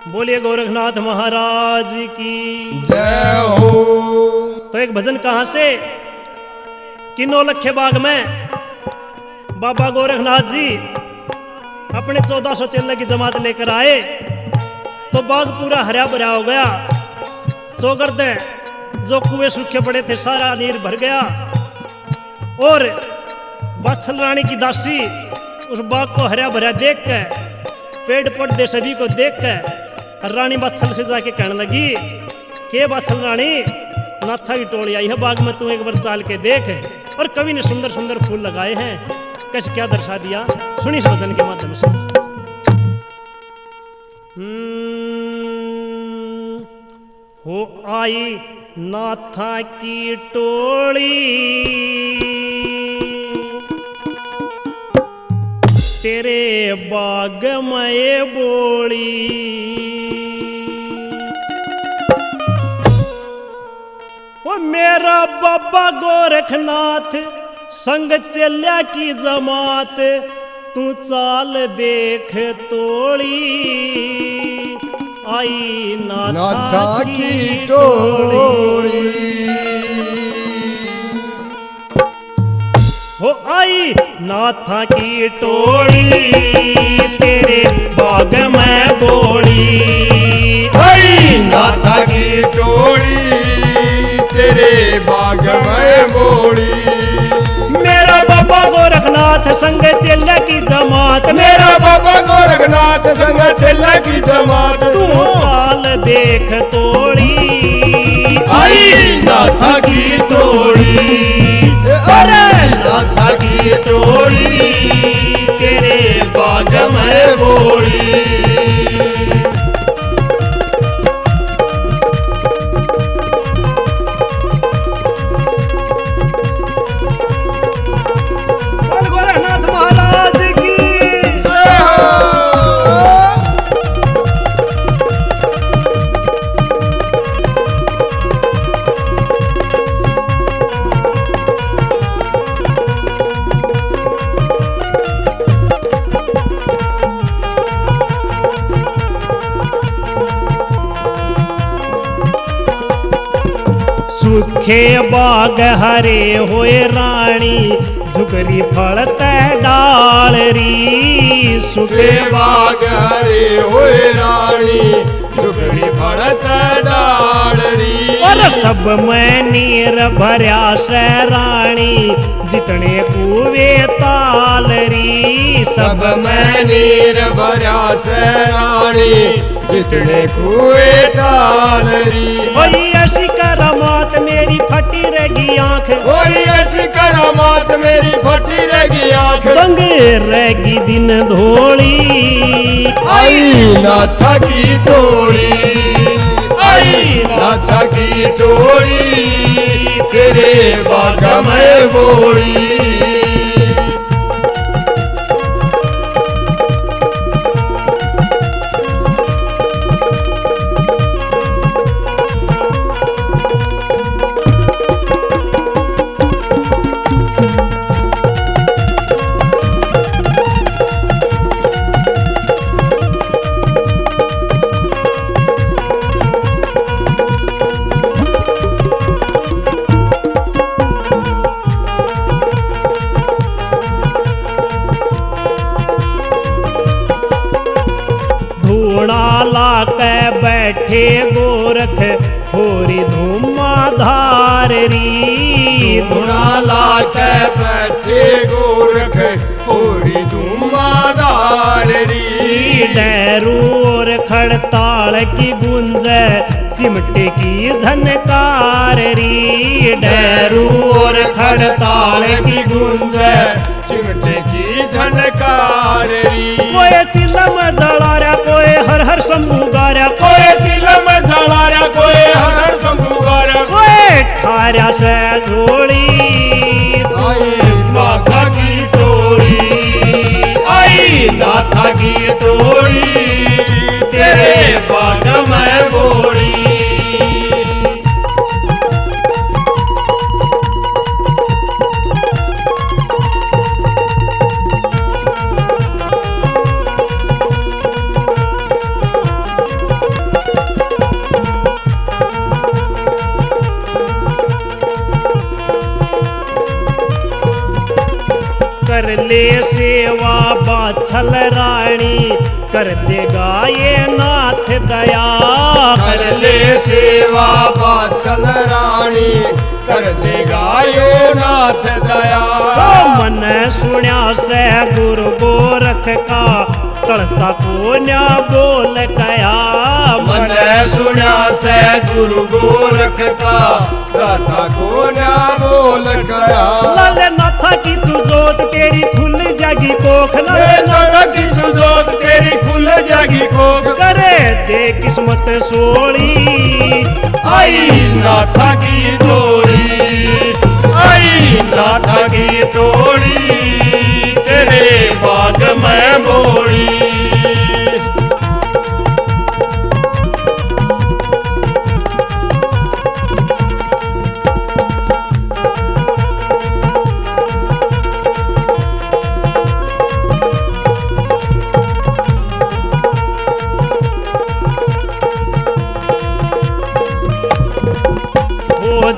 बोलिए गोरखनाथ महाराज की जय हो। तो एक भजन कहां से कि नौलखे बाग में बाबा गोरखनाथ जी अपने 1400 चेले की जमात लेकर आए तो बाग पूरा हरा भरा हो गया। चौगर्द जो कुएं सूखे पड़े थे सारा नीर भर गया और बाछल रानी की दासी उस बाग को हरा भरा देख के पेड़ पौधे सभी को देख के रानी बाछल से जाके कहने लगी के बाछल रानी नाथा की टोली आई है बाग में, तू एक बार चाल के देख। और कवि ने सुंदर सुंदर फूल लगाए हैं, कैसे क्या दर्शा दिया सुनी इस वचन के माध्यम से। हो आई नाथा की टोली तेरे बाग में बोली, वो मेरा बाबा गोरखनाथ संग चल्या की जमात, तू चाल देख तोड़ी आई नाथा की टोली। हो आई नाथा की टोली तेरे बाग में बोली, आई नाथा की टोली तेरे बाग में बोली। मेरा बाबा गोरखनाथ संग चेला की जमात, मेरा बाबा गोरखनाथ संग चेला की जमात, तू चाल देख तोड़ी आई नाथा की टोली। अरे नाथा की टोली तेरे बाग में बोली। गोरखनाथ महाराज की सूखे बाग हरे होए रानी झुकरी फलते डाल री, सूखे बाग हरे होए रानी झुकरी फड़त डाल री। और सब में नीर भरया से रानी जितने कुए ताल री, सब में नीर भरा से रानी जितने कुएं डाल री। वही ऐसी करामात मेरी फटी रहेगी आंख, और ऐसी करामात मेरी फटी रहेगी आंख, दंग रहेगी दिन धोली आई नाथा की टोली, आई नाथा की टोली तेरे बाग में बोली। ला के बैठे गोरख होरी धूमाधार री, धुना ला के बैठे गोरख होरी धूमाधार री। डैरू और खड़ताल की गुंज चिमटे की झनकार री, डैरू और खड़ताल की गुंज चिमटे की झनकार री। कोई चिलम जला रहा कोई हर हर शंभू गा रहा, कोई चिलम जला रहा कोई हर हर शंभू गा रहा, कोई ठार्या से झोली आई नाथा की टोली, आई नाथा की टोली तेरे बाग में बोली। ले सेवा बाछल रानी, कर देगा ये नाथ दया। कर ले सेवा बाछल रानी, कर देगा यो नाथ दया। मन सुण्या से गुरु गोरख का, कड़ता को न्या बोल गया। मन सुण्या से गुरु गोरख का, कथा को न्या बोल गया। लाल नाथा की तू जोत तेरी खुल जागी कोख, नाथा की तू जोत तेरी खुल जागी कोख। करे दे किस्मत सोड़ी, आई नाथा की तोड़ी, आई नाथा की तोड़ी, तेरे बाग में बोड़ी।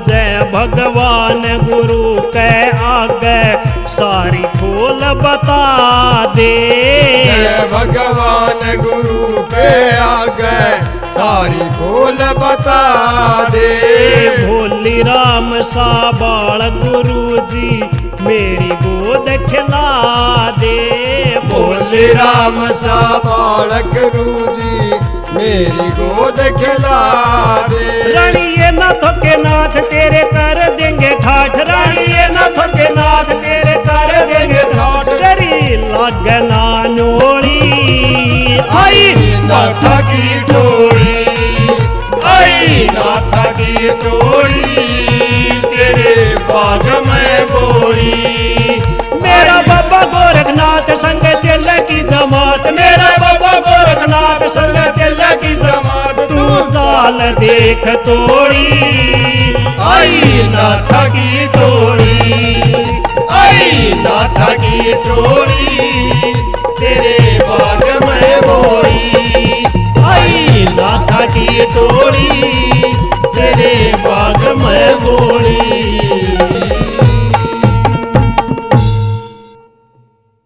जय भगवान गुरु के आगे सारी खोल बता दे। जय भगवान गुरु के आगे सारी खोल बता दे। भोली राम सा बाल गुरु जी मेरी गोद खिला दे। भोले राम सा बालक गुरु जी मेरी गोद खिला दे। रानी ये नाथों के नाथ तेरे कर देंगे ठाठ, रानी ये नाथों के नाथ तेरे कर देंगे ठाठ। तेरी लगना नोड़ी, आई नाथा की टोड़ी, आई नाथा की टोड़ी, तेरे बाग में बोड़ी। मेरा बाबा गोरखनाथ संग चल की जमात, मेरा बाबा गोरखनाथ संग चल की जमात। तू जाल देख तोड़ी, आई नाथा की टोड़ी, आई नाथा की टोड़ी, तेरे बाग में बोड़ी।